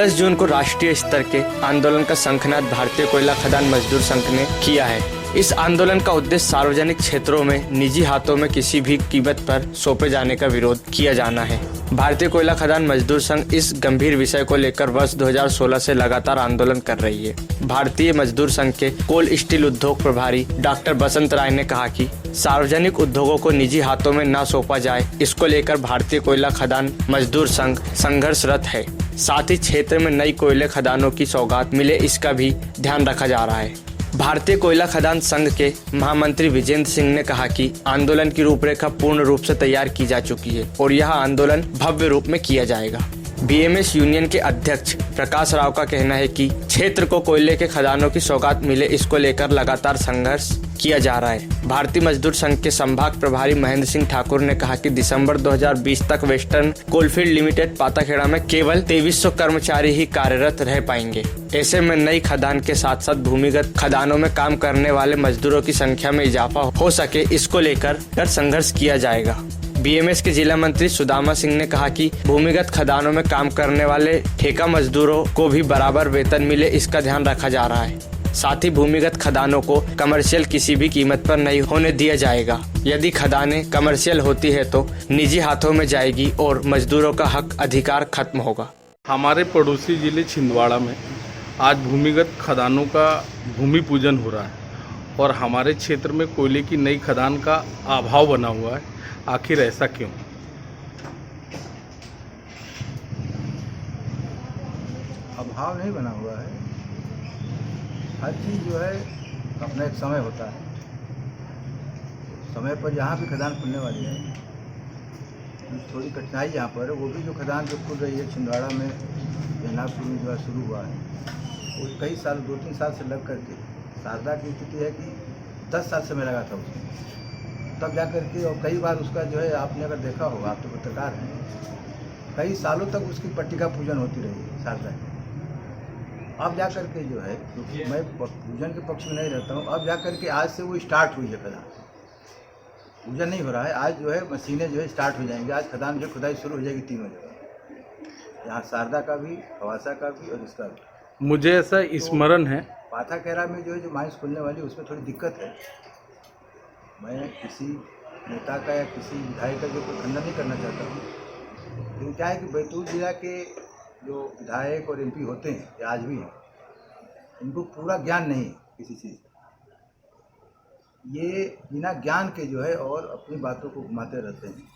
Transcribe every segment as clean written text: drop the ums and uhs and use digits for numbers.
10 जून को राष्ट्रीय स्तर के आंदोलन का शंखनाद भारतीय कोयला खदान मजदूर संघ ने किया है। इस आंदोलन का उद्देश्य सार्वजनिक क्षेत्रों में निजी हाथों में किसी भी कीमत पर सौंपे जाने का विरोध किया जाना है। भारतीय कोयला खदान मजदूर संघ इस गंभीर विषय को लेकर वर्ष 2016 से लगातार आंदोलन कर रही है। भारतीय मजदूर संघ के कोल स्टील उद्योग प्रभारी डॉक्टर बसंत राय ने कहा कि सार्वजनिक उद्योगों को निजी हाथों में न सौंपा जाए, इसको लेकर भारतीय कोयला खदान मजदूर संघ संघर्षरत है। साथ ही क्षेत्र में नई कोयले खदानों की सौगात मिले, इसका भी ध्यान रखा जा रहा है। भारतीय कोयला खदान संघ के महामंत्री विजेंद्र सिंह ने कहा कि आंदोलन की रूपरेखा पूर्ण रूप से तैयार की जा चुकी है और यह आंदोलन भव्य रूप में किया जाएगा। बीएमएस यूनियन के अध्यक्ष प्रकाश राव का कहना है कि क्षेत्र को कोयले के खदानों की सौगात मिले, इसको लेकर लगातार संघर्ष किया जा रहा है। भारतीय मजदूर संघ के संभाग प्रभारी महेंद्र सिंह ठाकुर ने कहा कि दिसंबर 2020 तक वेस्टर्न कोलफील्ड लिमिटेड पाताखेड़ा में केवल 2300 कर्मचारी ही कार्यरत रह पाएंगे। ऐसे में नई खदान के साथ साथ भूमिगत खदानों में काम करने वाले मजदूरों की संख्या में इजाफा हो सके, इसको लेकर संघर्ष किया जाएगा। बीएमएस के जिला मंत्री सुदामा सिंह ने कहा कि भूमिगत खदानों में काम करने वाले ठेका मजदूरों को भी बराबर वेतन मिले, इसका ध्यान रखा जा रहा है। साथ ही भूमिगत खदानों को कमर्शियल किसी भी कीमत पर नहीं होने दिया जाएगा। यदि खदानें कमर्शियल होती है तो निजी हाथों में जाएगी और मजदूरों का हक अधिकार खत्म होगा। हमारे पड़ोसी जिले छिंदवाड़ा में आज भूमिगत खदानों का भूमि पूजन हो रहा है और हमारे क्षेत्र में कोयले की नई खदान का अभाव बना हुआ है। आखिर ऐसा क्यों? अभाव नहीं बना हुआ है। हर चीज़ जो है अपना एक समय होता है। समय पर जहाँ भी खदान खुलने वाली है, थोड़ी कठिनाई यहाँ पर है। वो भी जो खदान जो खुल रही है छिंदवाड़ा में या नागपुर में जो है शुरू हुआ है, वो कई साल 2-3 साल से लग करके शारदा की स्थिति है कि 10 साल समय लगा था उसमें, तब जा करके। और कई बार उसका जो है आपने अगर देखा होगा, आप तो पत्रकार हैं, कई सालों तक उसकी पट्टिका पूजन होती रही शारदा की। अब जा करके जो है, क्योंकि मैं पूजन के पक्ष में नहीं रहता हूँ, अब जा करके आज से वो स्टार्ट हुई है खदान। पूजन नहीं हो रहा है, आज जो है मशीनें जो है स्टार्ट हो जाएंगी। आज खदान जो खुदाई शुरू हो जाएगी तीनों जगह, यहाँ शारदा का भी, खवासा का भी और इसका भी। मुझे ऐसा स्मरण है, पाताखेड़ा में जो है जो माइंस खुलने वाली, उसमें थोड़ी दिक्कत है। मैं किसी नेता का या किसी विधायक का जो कोई खंडन नहीं करना चाहता हूँ, लेकिन क्या है कि बैतूल जिला के जो विधायक और एमपी होते हैं, या आज भी हैं, इनको पूरा ज्ञान नहीं है किसी चीज़ का। ये बिना ज्ञान के जो है और अपनी बातों को घुमाते रहते हैं।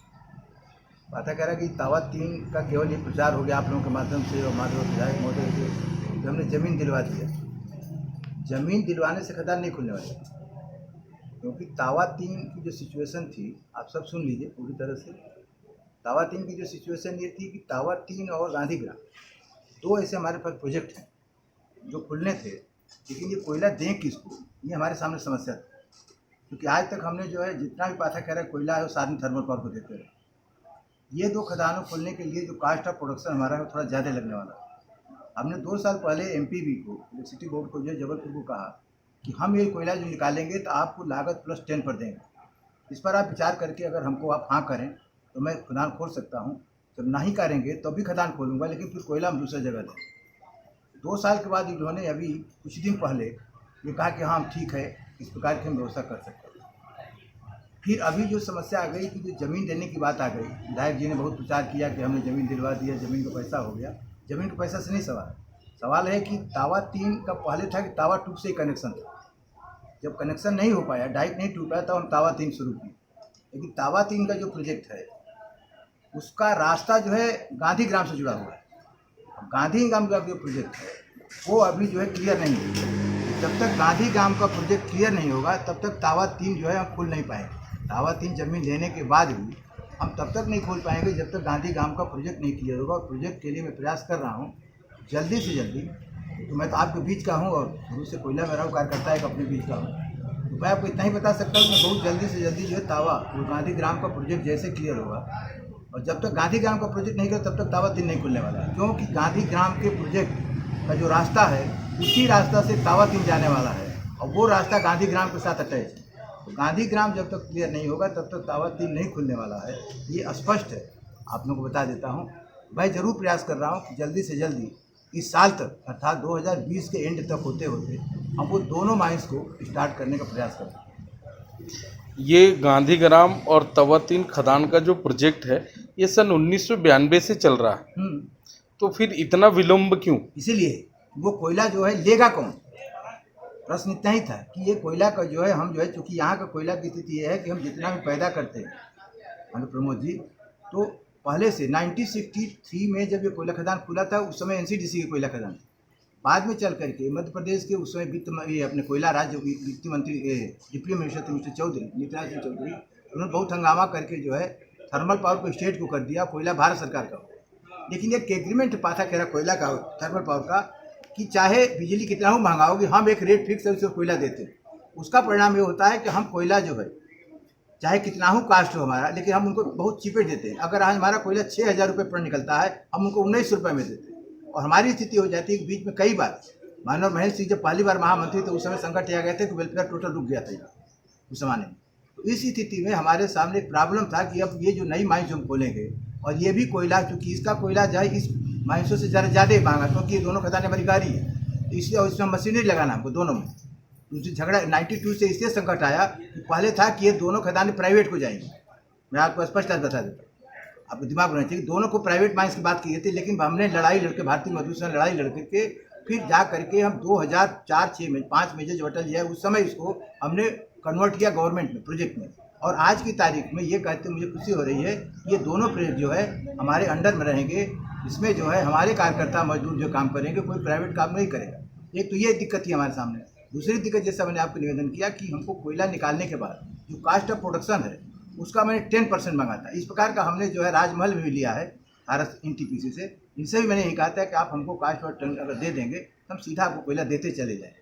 पाताखेड़ा की तावा 3 का केवल ये प्रचार हो गया आप लोगों के माध्यम से और माधव विधायक महोदय के, कि हमने ज़मीन दिलवा दिया। ज़मीन दिलवाने से खदान नहीं खुलने वाली, क्योंकि तावा 3 की जो सिचुएशन थी, आप सब सुन लीजिए पूरी तरह से। तावा 3 की जो सिचुएशन ये थी कि तावा 3 और गांधीग्राम 2 ऐसे हमारे पास प्रोजेक्ट हैं जो खुलने थे, लेकिन ये कोयला दें किसको, ये हमारे सामने समस्या थी। क्योंकि आज तक हमने जो है जितना भी पाताखेड़ा कोयला है वो साधन थर्मल पावर को देते रहे। ये 2 खदानों खोलने के लिए जो कास्ट ऑफ प्रोडक्शन हमारा है वो थोड़ा ज़्यादा लगने वाला है। हमने 2 साल पहले एमपीबी को, इलेक्ट्रिसिटी बोर्ड को, जो जबलपुर को कहा कि हम ये कोयला जो निकालेंगे तो आपको लागत +10 पर देंगे। इस पर आप विचार करके अगर हमको आप हाँ करें तो मैं खदान खोल सकता हूँ। जब नहीं करेंगे तो भी खदान खोलूँगा, लेकिन फिर कोयला हम दूसरी जगह दें। 2 साल के बाद इन्होंने अभी कुछ दिन पहले ये कहा कि हाँ ठीक है, इस प्रकार की हम व्यवस्था कर सकते हैं। फिर अभी जो समस्या आ गई कि जो ज़मीन देने की बात आ गई, विधायक जी ने बहुत प्रचार किया कि हमने ज़मीन दिलवा दिया, ज़मीन का पैसा हो गया। ज़मीन का पैसा से नहीं सवाल है कि तावा 3 का पहले था कि तावा 2 से ही कनेक्शन था। जब कनेक्शन नहीं हो पाया, डाइट नहीं टूट पाया, तब हम तावा 3 शुरू की। लेकिन तावा 3 का जो प्रोजेक्ट है उसका रास्ता जो है गांधीग्राम से जुड़ा हुआ है। गांधीग्राम का जो प्रोजेक्ट है वो अभी जो है क्लियर नहीं है। जब तक गांधीग्राम का प्रोजेक्ट क्लियर नहीं होगा तब तक तावा 3 जो है हम खोल नहीं पाएंगे। तावा 3 ज़मीन लेने के बाद भी हम तब तक नहीं खोल पाएंगे जब तक गांधीग्राम का प्रोजेक्ट नहीं क्लियर होगा। और प्रोजेक्ट के लिए मैं प्रयास कर रहा हूँ जल्दी से जल्दी। तो मैं तो आपके बीच का हूँ और शुरू से कोयला मेरा कार्यकर्ता है, अपने बीच का हूँ, तो मैं आपको इतना ही बता सकता हूँ कि बहुत जल्दी से जल्दी जो है तावा वो गांधीग्राम का प्रोजेक्ट जैसे क्लियर होगा, और जब तक गांधीग्राम का प्रोजेक्ट नहीं क्लियर तब तक तावा 3 नहीं खुलने वाला है। क्योंकि गांधीग्राम के प्रोजेक्ट का जो रास्ता है उसी रास्ता से तावा 3 जाने वाला है, और वो रास्ता गांधीग्राम के साथ अटैच है। तो गांधीग्राम जब तक क्लियर नहीं होगा तब तक तावा 3 नहीं खुलने वाला है, ये स्पष्ट है। आप लोगों को बता देता हूँ, मैं ज़रूर प्रयास कर रहा हूँ कि जल्दी से जल्दी इस साल तक अर्थात 2020 के एंड तक होते होते हम वो दोनों माइंस को स्टार्ट करने का प्रयास करें। ये गांधीग्राम और तवातीन खदान का जो प्रोजेक्ट है ये सन 1992 से चल रहा है, तो फिर इतना विलंब क्यों? इसीलिए वो कोयला जो है लेगा कौन, प्रश्न इतना ही था कि ये कोयला का जो है हम जो है, चूँकि यहाँ का कोयला की स्थिति ये है कि हम जितना भी पैदा करते हैं माननीय प्रमोद जी, तो पहले से 1963 में जब ये कोयला खदान खुला था उस समय एनसीडीसी की कोयला खदान, बाद में चल करके मध्य प्रदेश के उस समय ये अपने कोयला राज्य वित्त मंत्री डिप्टी मिनिस्टर थे मिस्टर चौधरी, नितिन सिंह चौधरी, उन्होंने बहुत हंगामा करके जो है थर्मल पावर को स्टेट को कर दिया, कोयला भारत सरकार का। लेकिन एक एग्रीमेंट पाता कह रहा कोयला का थर्मल पावर का कि चाहे बिजली कितना हो महंगा होगी, हम एक रेट फिक्स है उसको कोयला देते हैं। उसका परिणाम ये होता है कि हम कोयला जो है चाहे कितना हो कास्ट हो हमारा, लेकिन हम उनको बहुत चीपे देते हैं। अगर आज हमारा कोयला 6,000 रुपये पर निकलता है, हम उनको 19 रुपये में देते हैं। और हमारी स्थिति हो जाती है कि बीच में कई बार मानव महेंद्र सिंह जब पहली बार महामंत्री थे उस समय संकट आ गए थे कि वेलफेयर टोटल रुक गया था उस जमाने में। तो इस स्थिति में हमारे सामने एक प्रॉब्लम था कि अब ये जो नई माइंस हम खोलेंगे और ये भी कोयला, चूँकि इसका कोयला जो है इस माइंसों से ज़्यादा ही महंगा, क्योंकि ये दोनों खदानें हमारी गाड़ी है, तो इसलिए उसमें मशीनरी लगाना हमको दोनों में। दूसरी झगड़ा 92 से इसलिए संकट आया कि पहले था कि ये दोनों खदानें प्राइवेट को जाएंगी। मैं आपको स्पष्ट बता देता हूँ, आपको दिमाग में रहना चाहिए, दोनों को प्राइवेट माइंस की बात की थी, लेकिन हमने लड़ाई लड़के भारतीय मजदूर संघ लड़ाई लड़के फिर जा करके हम 2004-6 में 5 मेजर जो अटल जी है उस समय इसको हमने कन्वर्ट किया गवर्नमेंट में प्रोजेक्ट में। और आज की तारीख में ये कहते मुझे खुशी हो रही है ये दोनों प्रोजेक्ट जो है हमारे अंडर में रहेंगे, इसमें जो है हमारे कार्यकर्ता मजदूर जो काम करेंगे, कोई प्राइवेट काम नहीं करेगा। एक तो ये दिक्कत थी हमारे सामने। दूसरी दिक्कत जैसा मैंने आपको निवेदन किया कि हमको कोयला निकालने के बाद जो कास्ट ऑफ प्रोडक्शन है उसका मैंने 10% मांगा था। इस प्रकार का हमने जो है राजमहल में भी लिया है भारत NTPC से, इनसे भी मैंने यही कहा था कि आप हमको कास्ट और टन अगर दे देंगे तो हम सीधा आपको कोयला देते चले जाएँ।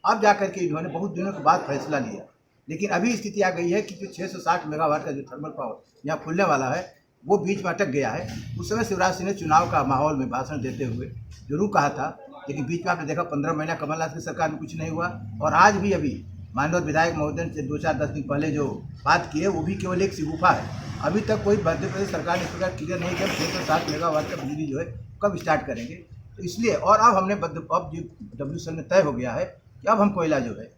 अब जा करके इन्होंने बहुत दिनों के बाद फैसला लिया, लेकिन अभी स्थिति आ गई है कि जो 660 मेगावाट का जो थर्मल पावर यहाँ खुलने वाला है वो बीच में अटक गया है। उस समय शिवराज सिंह ने चुनाव का माहौल में भाषण देते हुए जरूर कहा था, लेकिन बीच में आपने देखा 15 महीना कमलनाथ की सरकार में कुछ नहीं हुआ। और आज भी अभी माननीय विधायक महोदय से 2-4-10 दिन पहले जो बात की है वो भी केवल एक सिगुफा है। अभी तक कोई मध्य प्रदेश सरकार ने इस प्रकार क्लियर नहीं किया 660 मेगावाट का बिजली जो है कब स्टार्ट करेंगे। तो इसलिए और अब हमने अब जो WCL में तय हो गया है कि अब हम कोयला जो है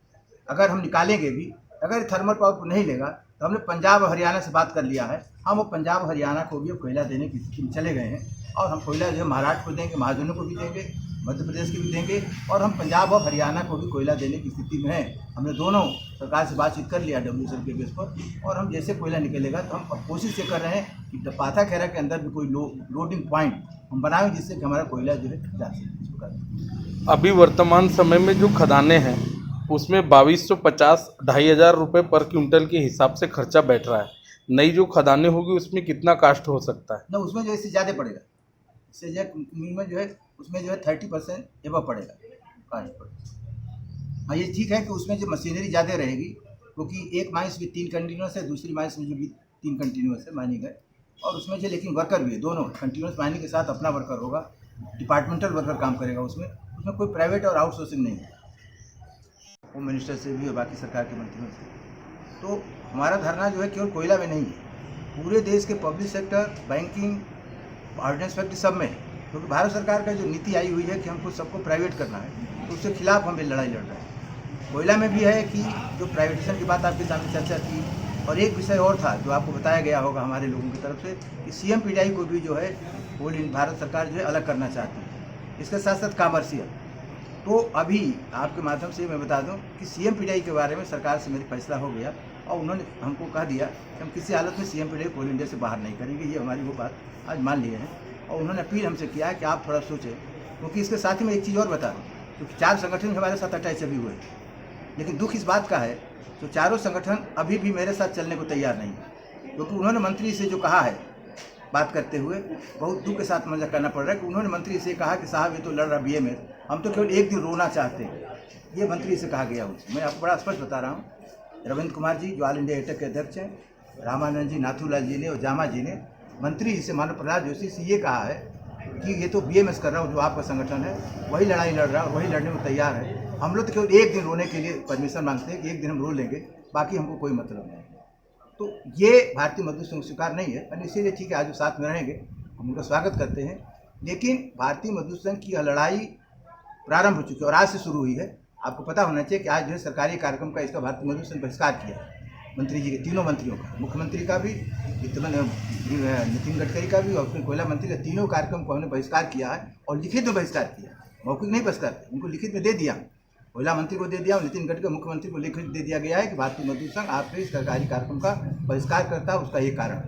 अगर हम निकालेंगे भी, अगर थर्मल पावर को नहीं लेगा तो हमने पंजाब और हरियाणा से बात कर लिया है। हम वो पंजाब हरियाणा को भी कोयला देने की स्थिति में चले गए हैं और हम कोयला जो है महाराष्ट्र को देंगे, महाजनों को भी देंगे, मध्य प्रदेश की भी देंगे और हम पंजाब और हरियाणा को भी कोयला देने की स्थिति में हैं। हमने दोनों सरकार से बातचीत कर लिया WCL के बेस पर और हम जैसे कोयला निकलेगा तो हम कोशिश ये कर रहे हैं कि पाथा खेरा के अंदर भी कोई लोडिंग पॉइंट हम बनाएं जिससे कि हमारा कोयला जो है जा सके। अभी वर्तमान समय में जो खदानें हैं उसमें 2250-2500 रुपये पर क्विंटल के हिसाब से खर्चा बैठ रहा है। नई जो खदानें होगी उसमें कितना कास्ट हो सकता है? ना उसमें जो इससे ज़्यादा पड़ेगा, इससे जो मिनिमम जो है उसमें जो है 30% एबव पड़ेगा कास्ट पर। हाँ ये ठीक है कि उसमें जो मशीनरी ज़्यादा रहेगी, क्योंकि एक माइंस भी 3 कंटिन्यूस है, दूसरी माइंस में जो भी 3 कंटिन्यूस है माइनिंग है, और उसमें जो लेकिन वर्कर भी है, दोनों कंटिन्यूस माइनिंग के साथ अपना वर्कर होगा, डिपार्टमेंटल वर्कर काम करेगा उसमें कोई प्राइवेट और आउटसोर्सिंग नहीं है, होम मिनिस्टर से भी और बाकी सरकार के मंत्रियों से। तो हमारा धरना जो है केवल कोयला में नहीं है, पूरे देश के public sector, banking, ordnance factory सब में, क्योंकि भारत सरकार का जो नीति आई हुई है कि हमको सबको प्राइवेट करना है, तो उसके खिलाफ हम लड़ाई लड़ रहे हैं। कोयला में भी है कि जो प्राइवेटाइजेशन की बात आपके सामने चर्चा की, और एक विषय और था जो आपको बताया गया होगा हमारे लोगों की तरफ से कि CMPDI को भी जो है भारत सरकार जो है अलग करना चाहती है, इसके साथ साथ कॉमर्शियल। तो अभी आपके माध्यम से मैं बता दूं कि CMPDI के बारे में सरकार से मेरी फैसला हो गया और उन्होंने हमको कह दिया कि हम किसी हालत में CMPDI कोल इंडिया से बाहर नहीं करेंगे, ये हमारी वो बात आज मान लिए हैं। और उन्होंने अपील हमसे किया है कि आप थोड़ा सोचें, क्योंकि इसके साथ ही मैं एक चीज़ और बता दूँ, क्योंकि 4 संगठन हमारे साथ अटैच अभी हुए, लेकिन दुख इस बात का है तो चारों संगठन अभी भी मेरे साथ चलने को तैयार नहीं है, क्योंकि उन्होंने मंत्री से जो कहा है बात करते हुए बहुत दुख के साथ मजा करना पड़ रहा है कि उन्होंने मंत्री से कहा कि साहब ये तो लड़ रहा BMS, हम तो केवल एक दिन रोना चाहते हैं, ये मंत्री से कहा गया उनसे। मैं आपको बड़ा स्पष्ट बता रहा हूँ, रविंद्र कुमार जी जो ऑल इंडिया एटक के अध्यक्ष हैं, रामानंद जी, नाथूलाल जी ने और जामा जी ने मंत्री जी से, मानव प्रहलाद जोशी से ये कहा है कि ये तो BMS कर रहा हूँ, जो आपका संगठन है वही लड़ाई लड़ रहा है और वही लड़ने को तैयार है। हम लोग तो केवल एक दिन रोने के लिए परमिशन मांगते हैं कि एक दिन हम रो लेंगे, बाकी हमको कोई मतलब नहीं। तो ये भारतीय मजदूर संघ स्वीकार नहीं है, और इसीलिए ठीक है आज साथ में रहेंगे, हम उनका स्वागत करते हैं, लेकिन भारतीय मजदूर संघ की यह लड़ाई प्रारंभ हो चुकी है और आज से शुरू हुई है। आपको पता होना चाहिए कि आज जो है सरकारी कार्यक्रम का इसका भारतीय मजदूर संघ बहिष्कार किया है, मंत्री जी के, तीनों मंत्रियों का, मुख्यमंत्री का भी, नितिन गडकरी का भी और फिर कोयला मंत्री का, तीनों कार्यक्रम को हमने बहिष्कार किया है और लिखित में बहिष्कार किया। मौखिक नहीं बहिष्कार, उनको लिखित में दे दिया, कोयला मंत्री को दे दिया, नितिन गडकरी मुख्यमंत्री को लिखित दे दिया गया है कि भारतीय मजदूर संघ आपके इस सरकारी कार्यक्रम का बहिष्कार करता है, उसका ये कारण।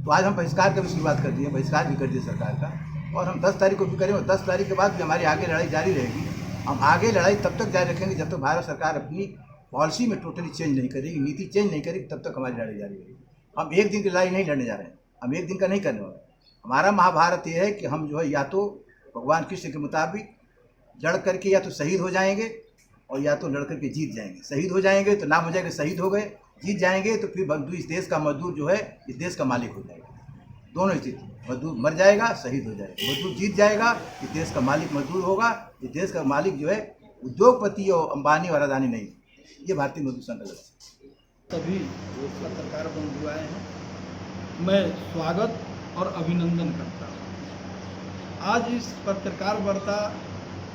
तो आज हम बहिष्कार की भी शुरुआत कर दिए, बहिष्कार भी कर दिए सरकार का, और हम 10 तारीख को भी करेंगे और 10 तारीख के बाद भी हमारी आगे लड़ाई जारी रहेगी। हम आगे लड़ाई तब तक जारी रखेंगे जब तक भारत सरकार अपनी पॉलिसी में टोटली चेंज नहीं करेगी, नीति चेंज नहीं करेगी, तब तक हमारी लड़ाई जारी रहेगी। हम एक दिन की लड़ाई नहीं लड़ने जा रहे हैं, हम एक दिन का नहीं करने वाले। हमारा महाभारत ये है कि हम जो है या तो भगवान कृष्ण के मुताबिक लड़ करके या तो शहीद हो जाएंगे और या तो लड़ करके जीत जाएंगे। शहीद हो जाएंगे तो नाम हो जाएगा शहीद हो गए, जीत जाएंगे तो फिर इस देश का मजदूर जो है इस देश का मालिक हो जाएगा। दोनों स्थिति, मजदूर मर जाएगा, शहीद हो जाएगा, मजदूर जीत जाएगा, इस देश का मालिक मजदूर होगा। इस देश का मालिक जो है उद्योगपति और अंबानी और अदानी नहीं, ये भारतीय मजदूर संघ का लक्ष्य। सभी पत्रकार बंधु आए हैं, मैं स्वागत और अभिनंदन करता हूँ। आज इस पत्रकार वार्ता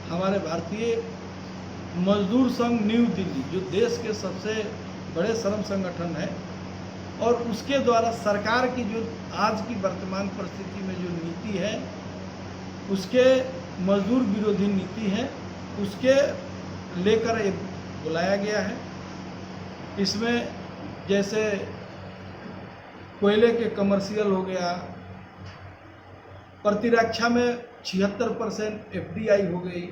हमारे भारतीय मजदूर संघ न्यू दिल्ली, जो देश के सबसे बड़े श्रम संगठन है, और उसके द्वारा सरकार की जो आज की वर्तमान परिस्थिति में जो नीति है, उसके मजदूर विरोधी नीति है, उसके लेकर ये बुलाया गया है। इसमें जैसे कोयले के कमर्शियल हो गया, प्रतिरक्षा में 76% FDI हो गई,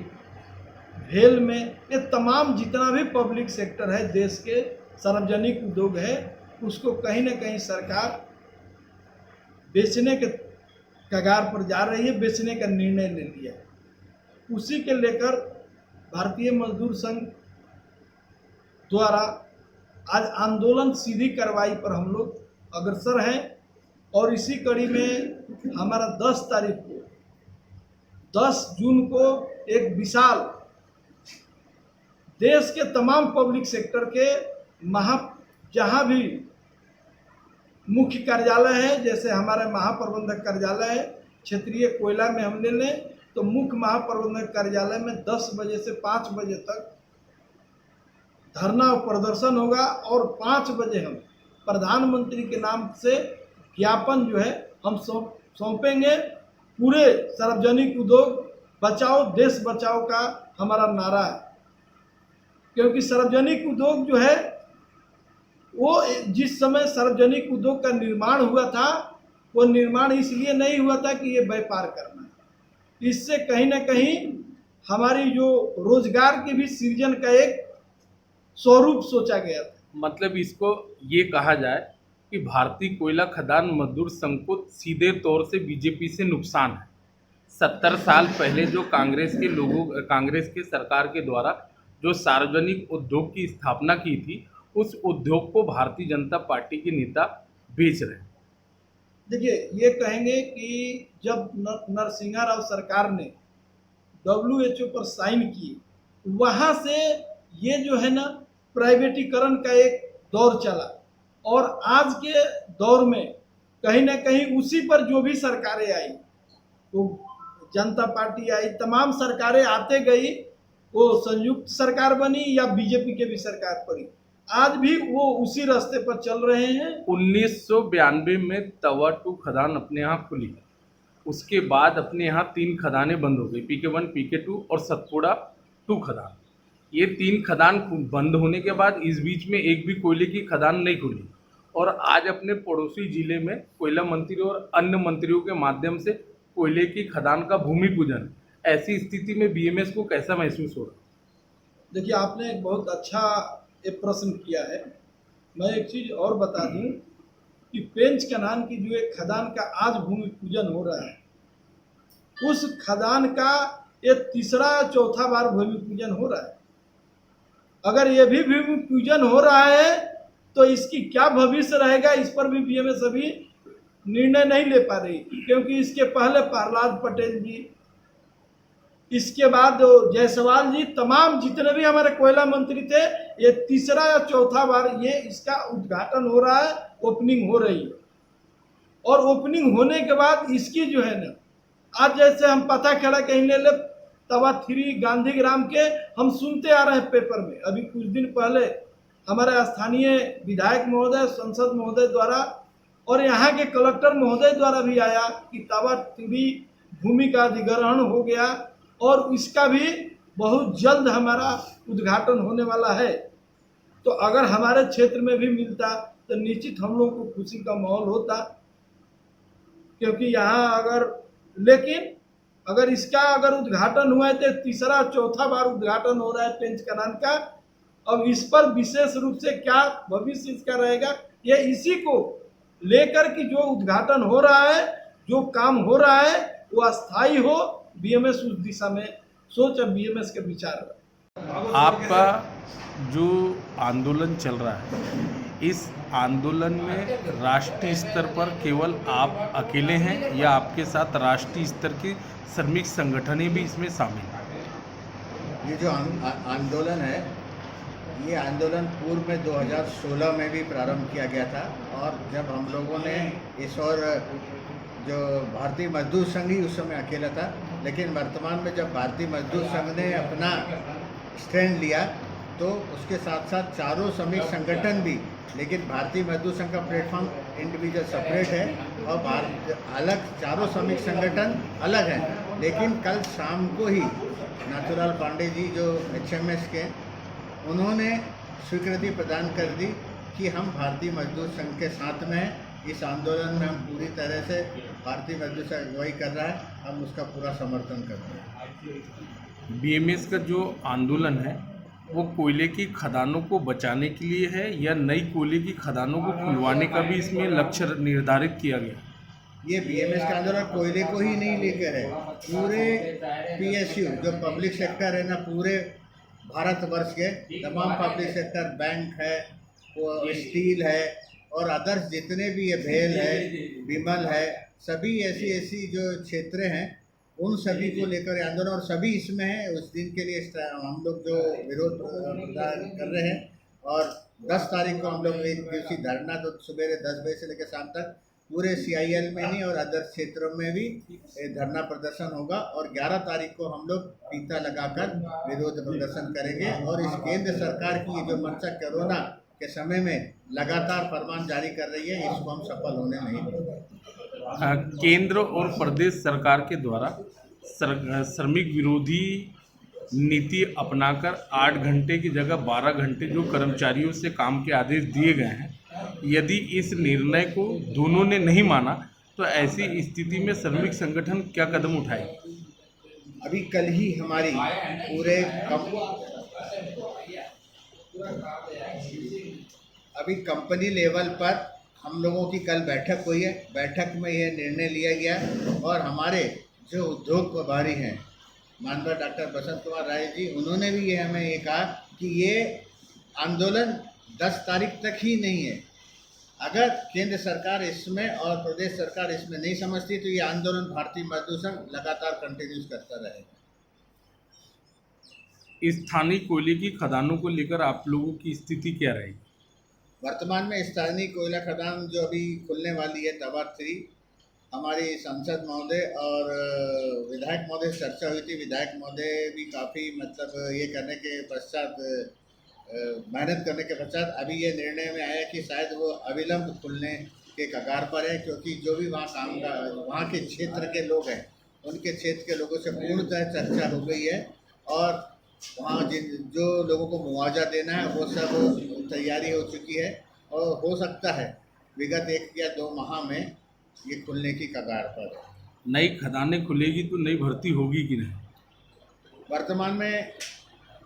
भेल में, ये तमाम जितना भी पब्लिक सेक्टर है, देश के सार्वजनिक उद्योग है, उसको कहीं ना कहीं सरकार बेचने के कगार पर जा रही है, बेचने का निर्णय ले लिया। उसी के लेकर भारतीय मजदूर संघ द्वारा आज आंदोलन सीधी कार्रवाई पर हम लोग अग्रसर हैं, और इसी कड़ी में हमारा 10 तारीख को, 10 जून को एक विशाल देश के तमाम पब्लिक सेक्टर के जहाँ भी मुख्य कार्यालय है, जैसे हमारे महाप्रबंधक कार्यालय है, क्षेत्रीय कोयला में हम ले लें तो मुख्य महाप्रबंधक कार्यालय में 10 बजे से 5 बजे तक धरना और प्रदर्शन होगा, और 5 बजे हम प्रधानमंत्री के नाम से ज्ञापन जो है हम सौंपेंगे। पूरे सार्वजनिक उद्योग बचाओ, देश बचाओ का हमारा नारा है, क्योंकि सार्वजनिक उद्योग जो है वो जिस समय सार्वजनिक उद्योग का निर्माण हुआ था, वो निर्माण इसलिए नहीं हुआ था कि ये व्यापार करना है, इससे कहीं ना कहीं हमारी जो रोजगार के भी सृजन का एक स्वरूप सोचा गया था। मतलब इसको ये कहा जाए कि भारतीय कोयला खदान मजदूर संघ को सीधे तौर से बीजेपी से नुकसान है। 70 साल पहले जो कांग्रेस के सरकार के द्वारा जो सार्वजनिक उद्योग की स्थापना की थी, उस उद्योग को भारतीय जनता पार्टी के नेता बेच रहे हैं। देखिए, ये कहेंगे कि जब नरसिम्हा राव सरकार ने WHO पर साइन किए, वहाँ से ये जो है ना प्राइवेटीकरण का एक दौर चला, और आज के दौर में कहीं ना कहीं उसी पर जो भी सरकारें आई, वो जनता पार्टी आई, तमाम सरकारें आते गई, वो संयुक्त सरकार बनी या बीजेपी के भी सरकार पड़ी, आज भी वो उसी रास्ते पर चल रहे हैं। 1992 में तवा 2 खदान अपने यहाँ खुली, उसके बाद अपने यहाँ 3 खदानें बंद हो गई, PK1, PK2 और सतपुड़ा 2 खदान। ये 3 खदान बंद होने के बाद इस बीच में एक भी कोयले की खदान नहीं खुली, और आज अपने पड़ोसी जिले में कोयला मंत्री और अन्य मंत्रियों के माध्यम से कोयले की खदान का भूमि पूजन। ऐसी स्थिति में BMS को कैसा महसूस हो रहा है? देखिए, आपने एक बहुत अच्छा एक प्रश्न किया है। मैं एक चीज़ और बता दूं कि पेंच कनान की जो एक खदान का आज भूमि पूजन हो रहा है, उस खदान का ये तीसरा या चौथा बार भूमि पूजन हो रहा है। अगर ये भी भूमि पूजन हो रहा है तो इसकी क्या भविष्य रहेगा, इस पर भी BMS अभी निर्णय नहीं ले पा रही, क्योंकि इसके पहले प्रहलाद पटेल जी, इसके बाद जायसवाल जी, तमाम जितने भी हमारे कोयला मंत्री थे, ये तीसरा या चौथा बार ये इसका उद्घाटन हो रहा है, ओपनिंग हो रही है। और ओपनिंग होने के बाद इसकी जो है ना आज जैसे हम पता खड़ा कहीं ले ले तवा 3 गांधीग्राम के हम सुनते आ रहे हैं पेपर में। अभी कुछ दिन पहले हमारे स्थानीय विधायक महोदय, संसद महोदय द्वारा और यहाँ के कलेक्टर महोदय द्वारा भी आया कि तवा 3 भूमि का अधिग्रहण हो गया और इसका भी बहुत जल्द हमारा उद्घाटन होने वाला है। तो अगर हमारे क्षेत्र में भी मिलता तो निश्चित हम लोगों को खुशी का माहौल होता, क्योंकि यहाँ लेकिन अगर इसका उद्घाटन हुआ है तो तीसरा चौथा बार उद्घाटन हो रहा है पेंच कनान का। अब इस पर विशेष रूप से क्या भविष्य इसका रहेगा, ये इसी को लेकर कि जो उद्घाटन हो रहा है, जो काम हो रहा है वो अस्थायी हो, बीएमएस उस दिशा में सोच अब बीएमएस के विचार है। आपका जो आंदोलन चल रहा है, इस आंदोलन में राष्ट्रीय स्तर पर केवल आप अकेले हैं या आपके साथ राष्ट्रीय स्तर के श्रमिक संगठनें भी इसमें शामिल हैं? ये जो आंदोलन है, ये आंदोलन पूर्व में 2016 में भी प्रारंभ किया गया था और जब हम लोगों ने इस और जो भारतीय मजदूर संघ ही उस समय अकेला था, लेकिन वर्तमान में जब भारतीय मजदूर संघ ने अपना स्टैंड लिया तो उसके साथ साथ चारों श्रमिक संगठन भी, लेकिन भारतीय मजदूर संघ का प्लेटफॉर्म इंडिविजुअल सेपरेट है और अलग चारों श्रमिक संगठन अलग हैं। लेकिन कल शाम को ही नाथूलाल पांडे जी जो HMS के, उन्होंने स्वीकृति प्रदान कर दी कि हम भारतीय मजदूर संघ के साथ में हैं। इस आंदोलन में हम पूरी तरह से भारतीय मजदूर संघ अगुवाई कर रहा है, हम उसका पूरा समर्थन करते हैं। बीएमएस का जो आंदोलन है वो कोयले की खदानों को बचाने के लिए है या नई कोयले की खदानों को खुलवाने का भी इसमें लक्ष्य निर्धारित किया गया? ये बीएमएस का आंदोलन कोयले को ही नहीं लेकर है, पूरे PSU जो पब्लिक सेक्टर है ना, पूरे भारतवर्ष के तमाम पब्लिक सेक्टर, बैंक है, वो स्टील है और अदर्स जितने भी ये भेल है, विमल है, सभी ऐसी जो क्षेत्र हैं उन सभी को लेकर आंदोलन, और सभी इसमें हैं। उस दिन के लिए हम लोग जो विरोध प्रदर्शन कर रहे हैं और 10 तारीख को हम लोग एक दिवसीय धरना, तो सुबह 10 बजे से लेकर शाम तक पूरे CIL में ही और अदर क्षेत्रों में भी धरना प्रदर्शन होगा और 11 तारीख को हम लोग फीता लगाकर विरोध प्रदर्शन करेंगे। और इस केंद्र सरकार की जो मंशा कोरोना के समय में लगातार फरमान जारी कर रही है, इसको हम सफल होने नहीं देंगे। केंद्र और प्रदेश सरकार के द्वारा श्रमिक विरोधी नीति अपनाकर 8 घंटे की जगह 12 घंटे जो कर्मचारियों से काम के आदेश दिए गए हैं, यदि इस निर्णय को दोनों ने नहीं माना तो ऐसी स्थिति में श्रमिक संगठन क्या कदम उठाएंगे? अभी कल ही हमारी पूरे कंपनी लेवल पर हम लोगों की कल बैठक हुई है। बैठक में यह निर्णय लिया गया और हमारे जो उद्योग प्रभारी हैं माननीय डॉक्टर बसंत कुमार राय जी, उन्होंने भी ये हमें ये कहा कि ये आंदोलन 10 तारीख तक ही नहीं है। अगर केंद्र सरकार इसमें और प्रदेश सरकार इसमें नहीं समझती तो ये आंदोलन भारतीय मजदूर संघ लगातार कंटिन्यूस करता रहेगा। स्थानीय कोयले की खदानों को लेकर आप लोगों की स्थिति क्या रहेगी? वर्तमान में स्थानीय कोयला खदान जो अभी खुलने वाली है तवा 3, हमारी सांसद महोदय और विधायक महोदय से चर्चा हुई थी। विधायक महोदय भी काफ़ी ये करने के पश्चात, मेहनत करने के पश्चात अभी ये निर्णय में आया कि शायद वो अविलंब खुलने के कगार पर है, क्योंकि जो भी वहाँ के क्षेत्र के लोग हैं उनके क्षेत्र के लोगों से पूर्णतः चर्चा हो गई है और वहाँ जो लोगों को मुआवजा देना है वो सब तैयारी हो चुकी है और हो सकता है विगत 1 या 2 माह में ये खुलने की कगार पर है। नई खदानें खुलेगी तो नई भर्ती होगी कि नहीं? वर्तमान में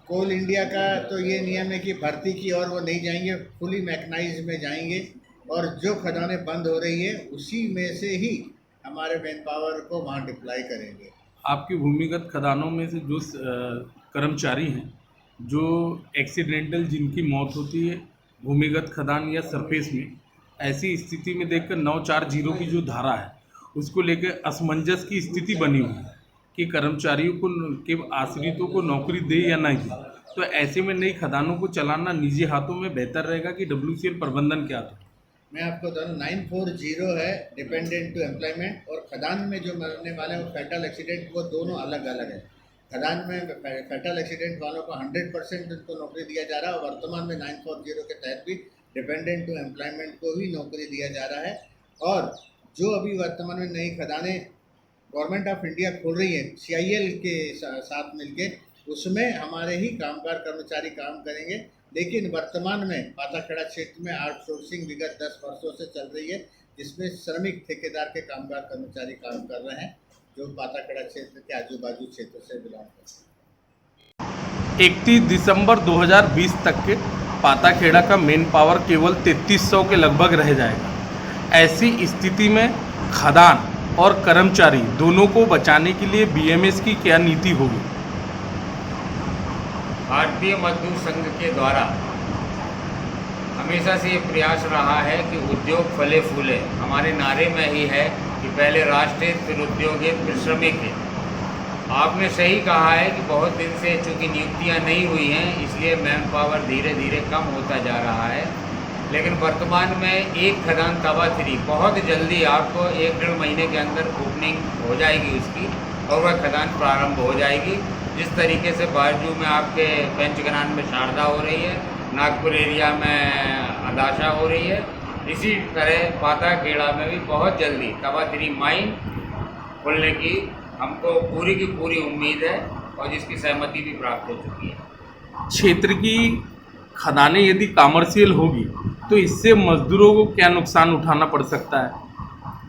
कोल इंडिया का तो ये नियम है कि भर्ती की ओर वो नहीं जाएंगे, फुली मैकेनाइज में जाएंगे और जो खदानें बंद हो रही है उसी में से ही हमारे मैन पावर को वहाँ डिप्लॉय करेंगे। आपकी भूमिगत खदानों में से जो कर्मचारी हैं जो एक्सीडेंटल जिनकी मौत होती है भूमिगत खदान या सरफेस में, ऐसी स्थिति में देखकर 940 की जो धारा है उसको लेकर असमंजस की स्थिति बनी हुई है कि कर्मचारियों को के आश्रितों को नौकरी दे या नहीं दे, तो ऐसे में नई खदानों को चलाना निजी हाथों में बेहतर रहेगा कि WCL प्रबंधन के हाथों? मैं आपको बता दूँ 940 है डिपेंडेंट टू एम्प्लॉयमेंट, और खदान में जो मरने वाले हैं वो फैटल एक्सीडेंट, वो दोनों अलग अलग है। खदान में फैटल एक्सीडेंट वालों को 100% उनको नौकरी दिया जा रहा है, और वर्तमान में 940 के तहत भी डिपेंडेंट टू एम्प्लॉयमेंट को ही नौकरी दिया जा रहा है। और जो अभी वर्तमान में नई खदानें गवर्नमेंट ऑफ इंडिया खोल रही है CIL के साथ मिलके, उसमें हमारे ही कामगार कर्मचारी काम करेंगे। लेकिन वर्तमान में पाताखेड़ा क्षेत्र में आउटसोर्सिंग विगत 10 वर्षों से चल रही है, जिसमें श्रमिक ठेकेदार के कामगार कर्मचारी काम कर रहे हैं, जो पाताखेड़ा क्षेत्र के आजू बाजू क्षेत्र से बिलोंग करते हैं। 31 दिसंबर 2020 तक के पाताखेड़ा का मेन पावर केवल 3300 के लगभग रह जाएगा। ऐसी स्थिति में खदान और कर्मचारी दोनों को बचाने के लिए BMS की क्या नीति होगी? भारतीय मजदूर संघ के द्वारा हमेशा से ये प्रयास रहा है कि उद्योग फले फूले। हमारे नारे में ही है कि पहले राष्ट्र हित, फिर उद्योग हित, फिर श्रमिक हित। आपने सही कहा है कि बहुत दिन से चूँकि नियुक्तियां नहीं हुई हैं, इसलिए मैन पावर धीरे धीरे कम होता जा रहा है। लेकिन वर्तमान में एक खदान तवा 3 बहुत जल्दी आपको 1-1.5 महीने के अंदर ओपनिंग हो जाएगी उसकी, और वह खदान प्रारंभ हो जाएगी। जिस तरीके से बारजू में आपके पंचगनान में शारदा हो रही है, नागपुर एरिया में अदाशा हो रही है, इसी तरह पाताखेड़ा में भी बहुत जल्दी तवा 3 माइन खुलने की हमको पूरी की पूरी उम्मीद है, और जिसकी सहमति भी प्राप्त हो चुकी है। क्षेत्र की खदानें यदि कमर्शियल होगी तो इससे मजदूरों को क्या नुकसान उठाना पड़ सकता है?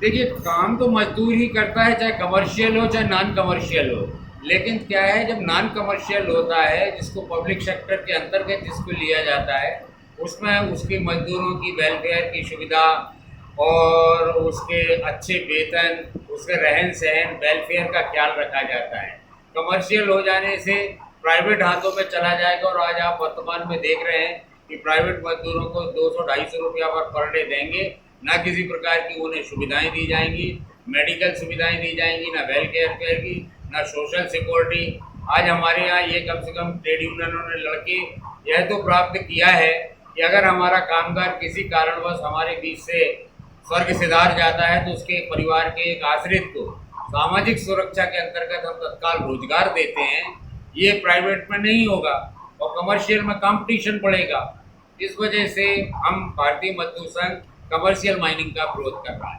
देखिए, काम तो मजदूर ही करता है, चाहे कमर्शियल हो चाहे नॉन कमर्शियल हो। लेकिन क्या है, जब नॉन कमर्शियल होता है, जिसको पब्लिक सेक्टर के अंतर्गत जिसको लिया जाता है, उसमें उसके मजदूरों की वेलफेयर की सुविधा और उसके अच्छे वेतन, उसके रहन सहन, वेलफेयर का ख्याल रखा जाता है। कमर्शियल हो जाने से प्राइवेट हाथों में चला जाएगा, और आज आप वर्तमान में देख रहे हैं कि प्राइवेट मजदूरों को 200-250 रुपया पर डे देंगे, ना किसी प्रकार की उन्हें सुविधाएं दी जाएंगी, मेडिकल सुविधाएं दी जाएंगी, ना वेलफेयर केयर की, ना सोशल सिक्योरिटी। आज हमारे यहाँ ये कम से कम ट्रेड यूनियनों ने लड़के यह तो प्राप्त किया है कि अगर हमारा कामगार किसी कारणवश हमारे बीच से स्वर्ग सिधार जाता है, तो उसके परिवार के एक आश्रित को सामाजिक सुरक्षा के अंतर्गत हम तत्काल रोजगार देते हैं। ये प्राइवेट में नहीं होगा, और कमर्शियल में कंपटीशन बढ़ेगा। इस वजह से हम भारतीय मजदूर संघ कमर्शियल माइनिंग का विरोध कर रहा है।